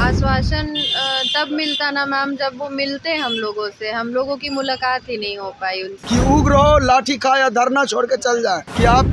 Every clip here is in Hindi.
आश्वासन तब मिलता ना मैम जब वो मिलते हम लोगों से, हम लोगों की मुलाकात ही नहीं हो पाई उनसे। कि उग्र हो, लाठी खा या धरना छोड़ के चल जाए, कि आप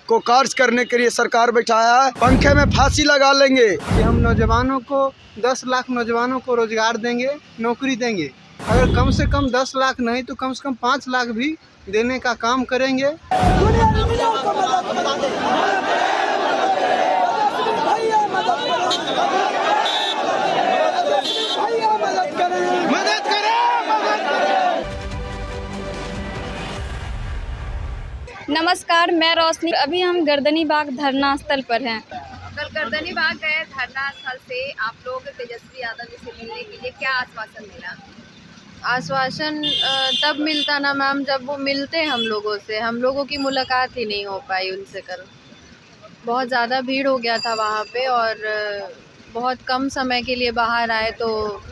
को कार्य करने के लिए सरकार बैठाया है, पंखे में फांसी लगा लेंगे कि हम नौजवानों को 10 लाख नौजवानों को रोजगार देंगे, नौकरी देंगे। अगर कम से कम 10 लाख नहीं तो कम से कम 5 लाख भी देने का काम करेंगे। नमस्कार, मैं रोशनी। अभी हम गर्दनी बाग धरना स्थल पर हैं। कल गर्दनी बाग गए धरना स्थल से आप लोग तेजस्वी यादव जी से मिलने के लिए, क्या आश्वासन मिला? आश्वासन तब मिलता ना मैम जब वो मिलते हम लोगों से, हम लोगों की मुलाकात ही नहीं हो पाई उनसे। कल बहुत ज़्यादा भीड़ हो गया था वहाँ पे और बहुत कम समय के लिए बाहर आए, तो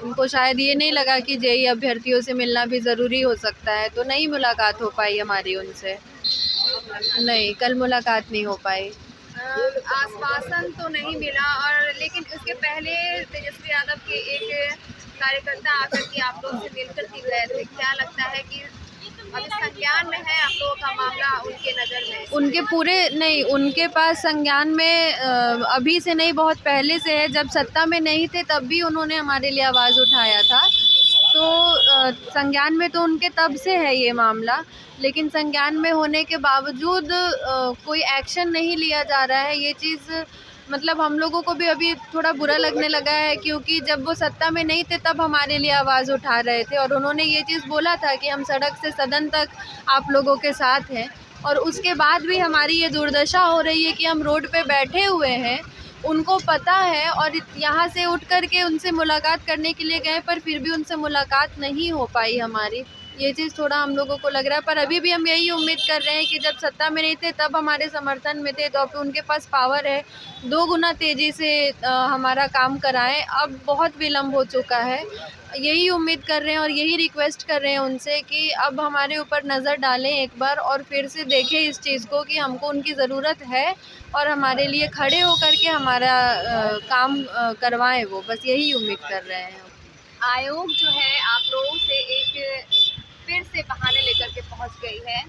उनको शायद ये नहीं लगा कि जेईई अभ्यर्थियों से मिलना भी ज़रूरी हो सकता है, तो नहीं मुलाकात हो पाई हमारी उनसे। नहीं, कल मुलाकात नहीं हो पाई। आश्वासन तो नहीं मिला, और लेकिन उसके पहले तेजस्वी यादव के एक कार्यकर्ता आकर के आप लोगों से मिलकर के गए थे। क्या लगता है कि अभी संज्ञान में है आप लोगों का मामला उनके नज़र में? उनके पूरे नहीं, उनके पास संज्ञान में अभी से नहीं, बहुत पहले से है। जब सत्ता में नहीं थे तब भी उन्होंने हमारे लिए आवाज़ उठाया था, तो संज्ञान में तो उनके तब से है ये मामला। लेकिन संज्ञान में होने के बावजूद कोई एक्शन नहीं लिया जा रहा है। ये चीज़ मतलब हम लोगों को भी अभी थोड़ा बुरा लगने लगा है, क्योंकि जब वो सत्ता में नहीं थे तब हमारे लिए आवाज़ उठा रहे थे और उन्होंने ये चीज़ बोला था कि हम सड़क से सदन तक आप लोगों के साथ हैं, और उसके बाद भी हमारी ये दुर्दशा हो रही है कि हम रोड पे बैठे हुए हैं, उनको पता है, और यहाँ से उठ कर के उनसे मुलाकात करने के लिए गए, पर फिर भी उनसे मुलाकात नहीं हो पाई हमारी। ये चीज़ थोड़ा हम लोगों को लग रहा है, पर अभी भी हम यही उम्मीद कर रहे हैं कि जब सत्ता में नहीं थे तब हमारे समर्थन में थे, तो अब उनके पास पावर है, 2 गुना तेज़ी से हमारा काम कराएं। अब बहुत विलम्ब हो चुका है। यही उम्मीद कर रहे हैं और यही रिक्वेस्ट कर रहे हैं उनसे कि अब हमारे ऊपर नज़र डालें एक बार, और फिर से देखें इस चीज़ को कि हमको उनकी ज़रूरत है, और हमारे लिए खड़े होकर के हमारा काम करवाएं वो। बस यही उम्मीद कर रहे हैं। आयोग जो है आप लोगों से एक फिर से बहाने लेकर के पहुंच गई है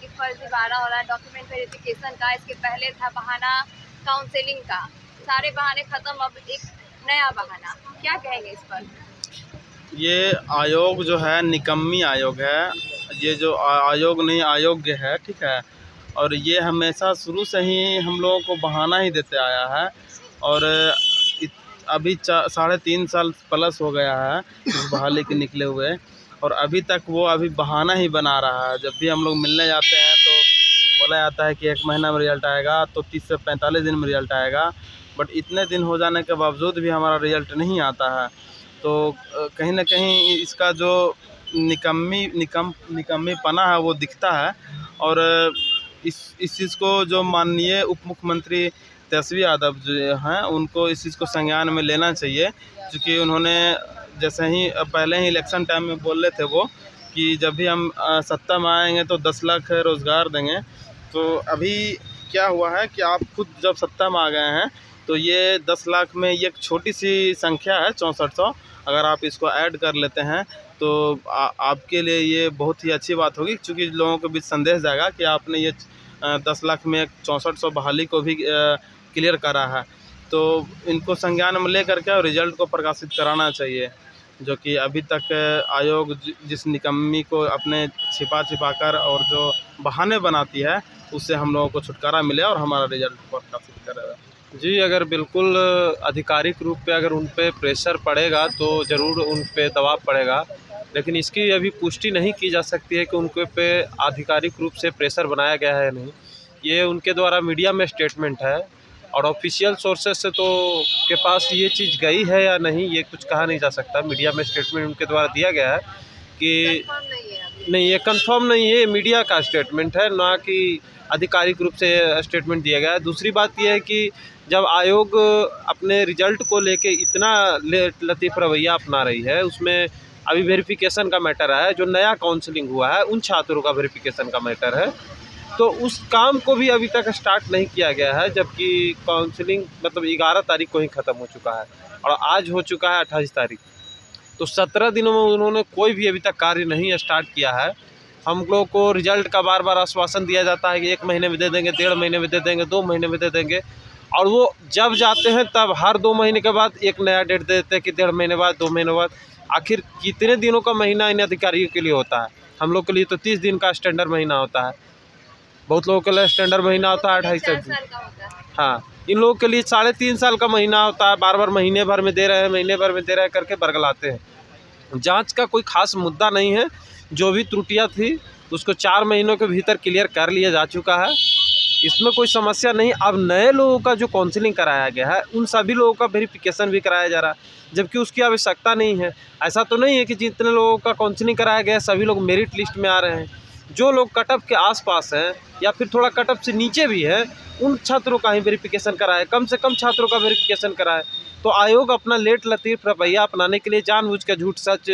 कि फर्जीवाड़ा हो रहा है डॉक्यूमेंट वेरिफिकेशन का। इसके पहले था बहाना काउंसलिंग का। सारे बहाने ख़त्म, अब एक नया बहाना। क्या कहेंगे इस पर? ये आयोग जो है निकम्मी आयोग है। ये जो आयोग नहीं अयोग्य है, ठीक है। और ये हमेशा शुरू से ही हम लोगों को बहाना ही देते आया है, और अभी 3.5 साल प्लस हो गया है इस बहाली के निकले हुए, और अभी तक वो अभी बहाना ही बना रहा है। जब भी हम लोग मिलने जाते हैं तो बोला जाता है कि 1 महीना में रिजल्ट आएगा, तो 30 से 45 दिन में रिजल्ट आएगा, बट इतने दिन हो जाने के बावजूद भी हमारा रिजल्ट नहीं आता है। तो कहीं ना कहीं इसका जो निकम्मीपना है वो दिखता है। और इस चीज़ को जो माननीय उप मुख्यमंत्री तेजस्वी यादव जो हैं उनको इस चीज़ को संज्ञान में लेना चाहिए, क्योंकि उन्होंने जैसे ही पहले ही इलेक्शन टाइम में बोल रहे थे वो कि जब भी हम सत्ता में आएंगे तो 10 लाख रोज़गार देंगे। तो अभी क्या हुआ है कि आप खुद जब सत्ता में आ गए हैं तो ये 10 लाख में ये एक छोटी सी संख्या है, 6400। अगर आप इसको ऐड कर लेते हैं तो आपके लिए ये बहुत ही अच्छी बात होगी, क्योंकि लोगों के बीच संदेश जाएगा कि आपने ये 10 लाख में 6400 बहाली को भी क्लियर करा है। तो इनको संज्ञान में ले करके और रिजल्ट को प्रकाशित कराना चाहिए, जो कि अभी तक आयोग जिस निकम्मी को अपने छिपा कर और जो बहाने बनाती है उससे हम लोगों को छुटकारा मिले और हमारा रिजल्ट प्रकाशित करेगा। जी, अगर बिल्कुल आधिकारिक रूप पे अगर उन पे प्रेशर पड़ेगा तो ज़रूर उन पे दबाव पड़ेगा, लेकिन इसकी अभी पुष्टि नहीं की जा सकती है कि उनके पे आधिकारिक रूप से प्रेशर बनाया गया है या नहीं। ये उनके द्वारा मीडिया में स्टेटमेंट है, और ऑफिशियल सोर्सेज से तो के पास ये चीज़ गई है या नहीं ये कुछ कहा नहीं जा सकता। मीडिया में स्टेटमेंट उनके द्वारा दिया गया है कि नहीं, ये कंफर्म नहीं है, ये मीडिया का स्टेटमेंट है, ना कि आधिकारिक रूप से स्टेटमेंट दिया गया है। दूसरी बात यह है कि जब आयोग अपने रिजल्ट को लेके इतना लतीफ़ रवैया अपना रही है, उसमें अभी वेरिफिकेशन का मैटर है, जो नया काउंसलिंग हुआ है उन छात्रों का वेरिफिकेशन का मैटर है, तो उस काम को भी अभी तक स्टार्ट नहीं किया गया है, जबकि काउंसलिंग मतलब 11 तारीख को ही ख़त्म हो चुका है। और आज हो चुका है 28 तारीख। तो 17 दिनों में उन्होंने कोई भी अभी तक कार्य नहीं स्टार्ट किया है। हम लोग को रिजल्ट का बार बार आश्वासन दिया जाता है कि 1 महीने में दे देंगे, 1.5 महीने में दे देंगे, 2 महीने में दे देंगे, और वो जब जाते हैं तब हर 2 महीने के बाद एक नया डेट दे देते हैं कि 1.5 महीने बाद, 2 महीने बाद। आखिर कितने दिनों का महीना इन अधिकारियों के लिए होता है? हम लोग के लिए तो 30 दिन का स्टैंडर्ड महीना होता है, बहुत लोगों के लिए स्टैंडर्ड महीना होता है 28 दिन। हाँ, इन लोगों के लिए 3.5 साल का महीना होता है। बार बार महीने भर में दे रहे हैं, महीने भर में दे रहे हैं करके बरगलाते हैं। जांच का कोई खास मुद्दा नहीं है। जो भी त्रुटियां थी उसको 4 महीनों के भीतर क्लियर कर लिया जा चुका है, इसमें कोई समस्या नहीं। अब नए लोगों का जो काउंसलिंग कराया गया है उन सभी लोगों का वेरिफिकेशन भी कराया जा रहा है, जबकि उसकी आवश्यकता नहीं है। ऐसा तो नहीं है कि जितने लोगों का काउंसलिंग कराया गया है सभी लोग मेरिट लिस्ट में आ रहे हैं। जो लोग कट ऑफ के आसपास हैं या फिर थोड़ा कट ऑफ से नीचे भी है, उन छात्रों का ही वेरिफिकेशन कराए, कम से कम छात्रों का वेरिफिकेशन कराए। तो आयोग अपना लेट लतीफ़ रवैया अपनाने के लिए जानबूझ के झूठ सच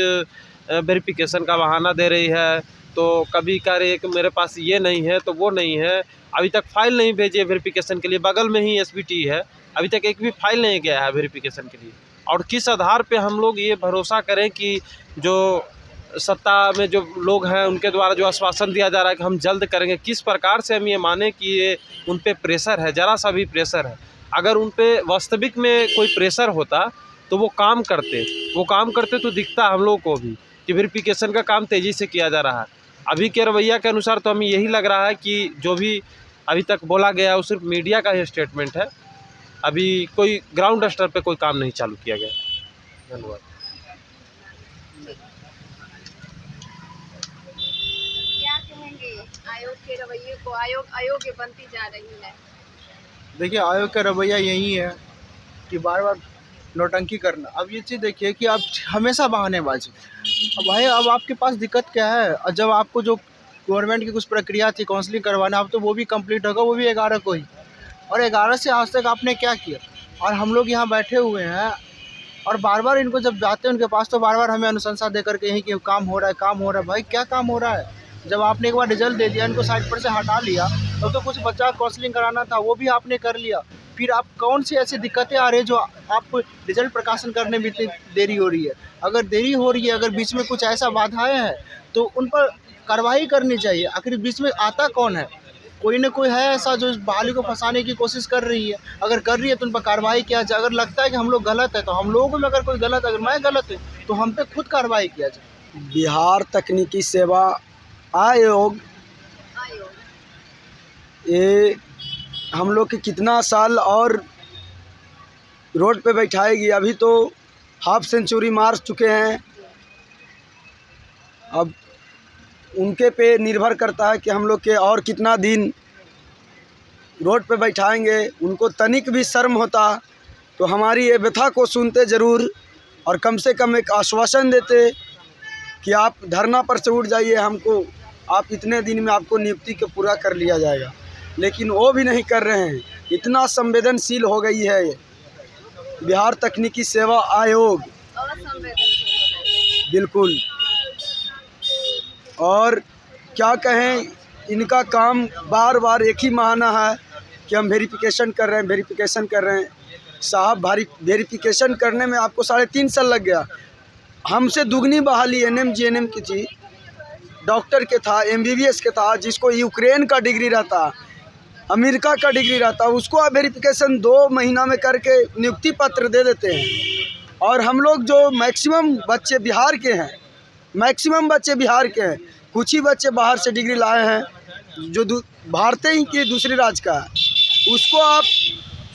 वेरिफिकेशन का बहाना दे रही है। तो कभी कह रही है कि मेरे पास ये नहीं है तो वो नहीं है, अभी तक फाइल नहीं भेजी है वेरिफिकेशन के लिए। बगल में ही एसबीटी है, अभी तक एक भी फाइल नहीं गया है वेरिफिकेशन के लिए। और किस आधार पे हम लोग ये भरोसा करें कि जो सत्ता में जो लोग हैं उनके द्वारा जो आश्वासन दिया जा रहा है कि हम जल्द करेंगे, किस प्रकार से हम ये माने कि ये उन पे प्रेशर है? ज़रा सा भी प्रेशर है। अगर उन पे वास्तविक में कोई प्रेशर होता तो वो काम करते तो दिखता हम लोग को भी कि वेरिफिकेशन का काम तेज़ी से किया जा रहा है। अभी के रवैया के अनुसार तो हमें यही लग रहा है कि जो भी अभी तक बोला गया है वो सिर्फ मीडिया का ही स्टेटमेंट है। अभी कोई ग्राउंड स्तर पे कोई काम नहीं चालू किया गया। धन्यवाद। क्या कहेंगे आयोग के रवैये को? आयोग बनती जा रही है। देखिए, आयोग का रवैया यही है कि बार बार नौटंकी करना। अब ये चीज़ देखिए कि आप हमेशा बहानेबाजी। अब भाई, अब आपके पास दिक्कत क्या है? और जब आपको जो गवर्नमेंट की कुछ प्रक्रिया थी काउंसलिंग करवाना, अब तो वो भी कंप्लीट होगा, वो भी 11 को ही। और 11 से आज तक आपने क्या किया? और हम लोग यहाँ बैठे हुए हैं और बार बार इनको जब जाते हैं उनके पास तो बार बार हमें अनुशंसा दे करके यही कि काम हो रहा है। भाई, क्या काम हो रहा है? जब आपने एक बार रिजल्ट दे दिया, इनको साइड पर से हटा लिया, तो कुछ बच्चा काउंसलिंग कराना था वो भी आपने कर लिया। फिर आप कौन सी ऐसी दिक्कतें आ रही है जो आप रिजल्ट प्रकाशन करने में इतनी देरी हो रही है? अगर देरी हो रही है, अगर बीच में कुछ ऐसा बाधाएं हैं तो उन पर कार्रवाई करनी चाहिए। आखिर बीच में आता कौन है? कोई ना कोई है ऐसा जो बहाली को फंसाने की कोशिश कर रही है। अगर कर रही है तो उन पर कार्रवाई किया जाए। अगर लगता है कि हम लोग गलत है तो हम लोगों में अगर कोई गलत, अगर मैं गलत हूँ तो हम पे खुद कार्रवाई किया जाए। बिहार तकनीकी सेवा आयोग ये हम लोग के कितना साल और रोड पे बैठाएगी? अभी तो हाफ सेंचुरी मार चुके हैं। अब उनके पे निर्भर करता है कि हम लोग के और कितना दिन रोड पे बैठाएंगे। उनको तनिक भी शर्म होता तो हमारी ये व्यथा को सुनते ज़रूर और कम से कम एक आश्वासन देते कि आप धरना पर से उठ जाइए, हमको आप इतने दिन में आपको नियुक्ति को पूरा कर लिया जाएगा। लेकिन वो भी नहीं कर रहे हैं। इतना संवेदनशील हो गई है ये बिहार तकनीकी सेवा आयोग, बिल्कुल। और क्या कहें, इनका काम बार बार एक ही बहाना है कि हम वेरिफिकेशन कर रहे हैं। साहब, वेरिफिकेशन करने में आपको 3.5 साल लग गया। हमसे दुगनी बहाली एनएम जीएनएम की थी, डॉक्टर के था, एमबीबीएस के था, जिसको यूक्रेन का डिग्री रहता, अमेरिका का डिग्री रहता, उसको आप वेरिफिकेशन 2 महीना में करके नियुक्ति पत्र दे देते हैं। और हम लोग जो मैक्सिमम बच्चे बिहार के हैं, कुछ ही बच्चे बाहर से डिग्री लाए हैं जो भारतीय ही के दूसरे राज्य का है, उसको आप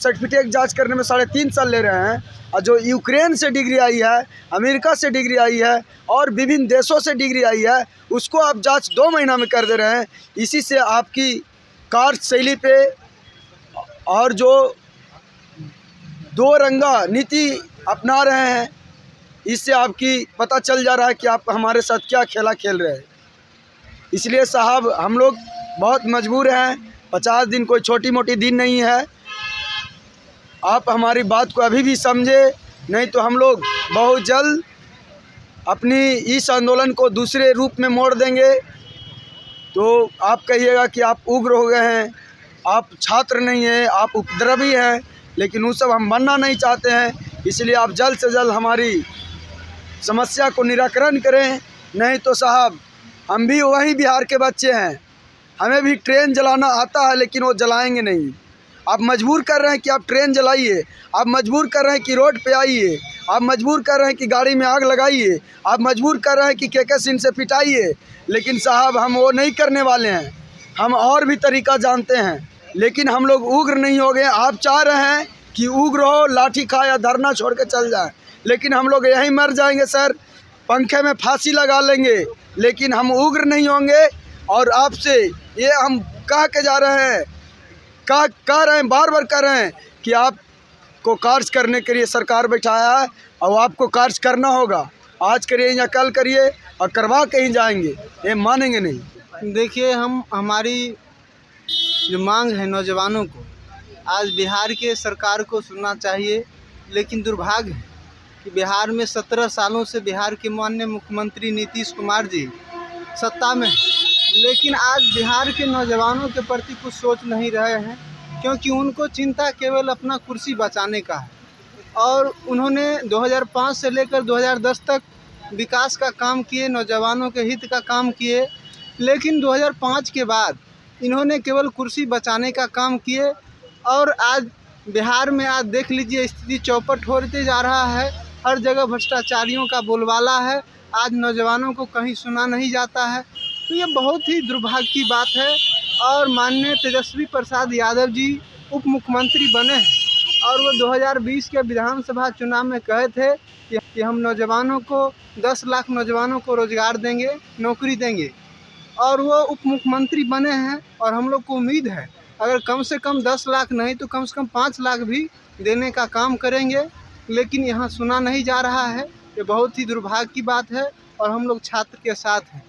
सर्टिफिकेट जांच करने में 3.5 साल ले रहे हैं। और जो यूक्रेन से डिग्री आई है, अमेरिका से डिग्री आई है और विभिन्न देशों से डिग्री आई है, उसको आप जांच 2 महीना में कर दे रहे हैं। इसी से आपकी कार्यशैली पे और जो 2 रंगा नीति अपना रहे हैं, इससे आपकी पता चल जा रहा है कि आप हमारे साथ क्या खेला खेल रहे हैं। इसलिए साहब, हम लोग बहुत मजबूर हैं। 50 दिन कोई छोटी मोटी दिन नहीं है। आप हमारी बात को अभी भी समझे, नहीं तो हम लोग बहुत जल्द अपनी इस आंदोलन को दूसरे रूप में मोड़ देंगे। तो आप कहिएगा कि आप उग्र हो गए हैं, आप छात्र नहीं हैं, आप उपद्रवी हैं, लेकिन वो सब हम बनना नहीं चाहते हैं। इसलिए आप जल्द से जल्द हमारी समस्या को निराकरण करें, नहीं तो साहब हम भी वही बिहार के बच्चे हैं, हमें भी ट्रेन जलाना आता है लेकिन वो जलाएंगे नहीं। आप मजबूर कर रहे हैं कि आप ट्रेन जलाइए, आप मजबूर कर रहे हैं कि रोड पे आइए, आप मजबूर कर रहे हैं कि गाड़ी में आग लगाइए, आप मजबूर कर रहे हैं कि केरोसिन से पिटाइए, लेकिन साहब हम वो नहीं करने वाले हैं। हम और भी तरीका जानते हैं, लेकिन हम लोग उग्र नहीं हो गए। आप चाह रहे हैं कि उग्र हो, लाठी खा या धरना छोड़ के चल जाए, लेकिन हम लोग यहीं मर जाएंगे सर, पंखे में फांसी लगा लेंगे, लेकिन हम उग्र नहीं होंगे। और आपसे ये हम कह के जा रहे हैं, कह रहे हैं, बार बार कह रहे हैं कि आपको कार्य करने के लिए सरकार बैठाया है और आपको कार्य करना होगा। आज करिए या कल करिए और करवा के ही जाएंगे, ये मानेंगे नहीं। देखिए, हमारी जो मांग है नौजवानों को, आज बिहार के सरकार को सुनना चाहिए, लेकिन दुर्भाग्य है कि बिहार में 17 सालों से बिहार के माननीय मुख्यमंत्री नीतीश कुमार जी सत्ता में, लेकिन आज बिहार के नौजवानों के प्रति कुछ सोच नहीं रहे हैं, क्योंकि उनको चिंता केवल अपना कुर्सी बचाने का है। और उन्होंने 2005 से लेकर 2010 तक विकास का काम किए, नौजवानों के हित का काम किए, लेकिन 2005 के बाद इन्होंने केवल कुर्सी बचाने का काम किए। और आज बिहार में आज देख लीजिए, स्थिति चौपट होते जा रहा है, हर जगह भ्रष्टाचारियों का बोलबाला है, आज नौजवानों को कहीं सुना नहीं जाता है। तो ये बहुत ही दुर्भाग्य की बात है। और माननीय तेजस्वी प्रसाद यादव जी उप मुख्यमंत्री बने हैं और वो 2020 के विधानसभा चुनाव में कहे थे कि हम नौजवानों को 10 लाख नौजवानों को रोज़गार देंगे, नौकरी देंगे, और वो उप मुख्यमंत्री बने हैं। और हम लोग को उम्मीद है अगर कम से कम 10 लाख नहीं तो कम से कम 5 लाख भी देने का काम करेंगे, लेकिन यहाँ सुना नहीं जा रहा है। ये बहुत ही दुर्भाग्य की बात है और हम लोग छात्र के साथ हैं।